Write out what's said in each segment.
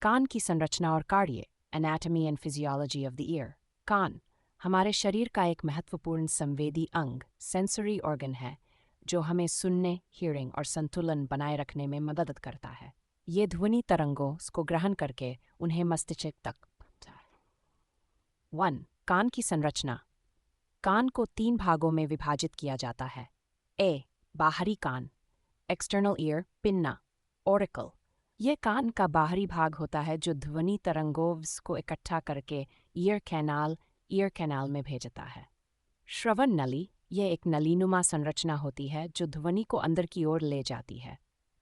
कान की संरचना और कार्य, anatomy and physiology of the ear. कान हमारे शरीर का एक महत्वपूर्ण संवेदी अंग, सेंसरी ऑर्गन है, जो हमें सुनने, हियरिंग और संतुलन बनाए रखने में मदद करता है। ये ध्वनि तरंगों को ग्रहण करके उन्हें मस्तिष्क तक पहुंचाता है। 1. कान की संरचना। कान को 3 भागों में विभाजित किया जाता है। ए. बाहरी कान, एक्सटर्नल ईयर, पिन्ना, ऑरिकल। यह कान का बाहरी भाग होता है जो ध्वनि तरंगों को इकट्ठा करके ईयर कैनाल में भेजता है। श्रवण नली, यह एक नलीनुमा संरचना होती है जो ध्वनि को अंदर की ओर ले जाती है।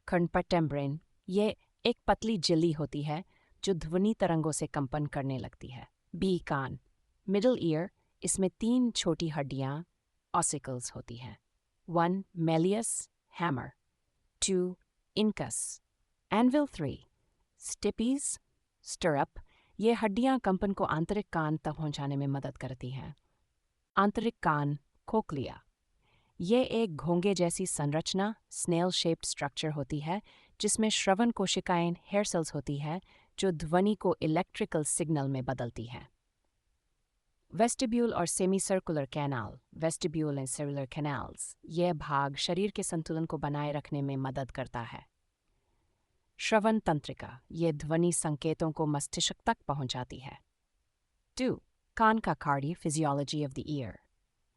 कर्णपट टेम्ब्रेन, यह एक पतली झिल्ली होती है जो ध्वनि तरंगों से कंपन करने लगती है। बी. कान, मिडल ईयर, इसमें 3 छोटी हड्डियां, ऑसिकल्स होती हैं। 1. Malleus, hammer. 2. Incus, anvil. 3. Stapes, stirrup. ये हड्डियां कंपन को आंतरिक कान तक पहुंचाने में मदद करती हैं। आंतरिक कान, कोक्लिया, ये एक घोंगे जैसी संरचना, स्नेल शेप्ड स्ट्रक्चर होती है जिसमें श्रवण कोशिकाएं, हेयर सेल्स होती है जो ध्वनि को इलेक्ट्रिकल सिग्नल में बदलती हैं। वेस्टिब्यूल और semi circular canal, vestibule and cellular canals, यह भाग शरीर के संतुलन को बनाए रखने में मदद करता है। श्रवण तंत्रिका, ये ध्वनि संकेतों को मस्तिष्क तक पहुंचाती है। 2. कान का कार्य, फिजियोलॉजी ऑफ द ईयर।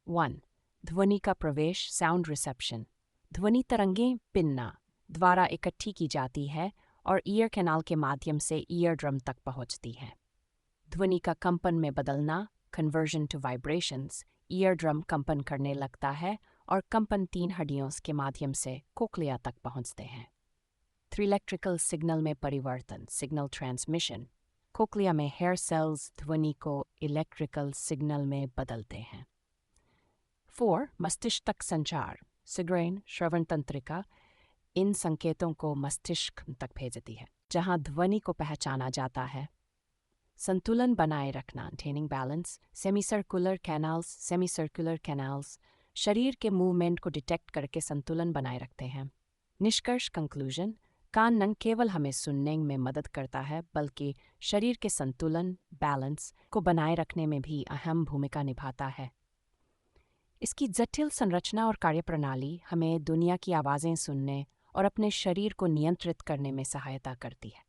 1. ध्वनि का प्रवेश, साउंड रिसेप्शन। ध्वनि तरंगें पिन्ना द्वारा इकट्ठी की जाती है और ईयर कैनाल के माध्यम से ईयर ड्रम तक पहुंचती हैं। ध्वनि का कंपन में बदलना, conversion to vibrations, ear drum कंपन करने लगता है और कंपन 3 हड्डियों के माध्यम से कोक्लिया तक पहुंचते हैं। इलेक्ट्रिकल सिग्नल में परिवर्तन, सिग्नल ट्रांसमिशन, कोक्लिया में हेयर सेल्स ध्वनि को इलेक्ट्रिकल सिग्नल में बदलते हैं। 4. मस्तिष्क तक संचार, सिग्रेन, श्रवण तंत्रिका इन संकेतों को मस्तिष्क तक भेजती है जहां ध्वनि को पहचाना जाता है। संतुलन बनाए रखना, maintaining balance, semi circular canals शरीर के मूवमेंट को डिटेक्ट करके संतुलन बनाए रखते हैं। निष्कर्ष, कंक्लूजन, कान न केवल हमें सुनने में मदद करता है बल्कि शरीर के संतुलन, बैलेंस को बनाए रखने में भी अहम भूमिका निभाता है। इसकी जटिल संरचना और कार्यप्रणाली हमें दुनिया की आवाज़ें सुनने और अपने शरीर को नियंत्रित करने में सहायता करती है।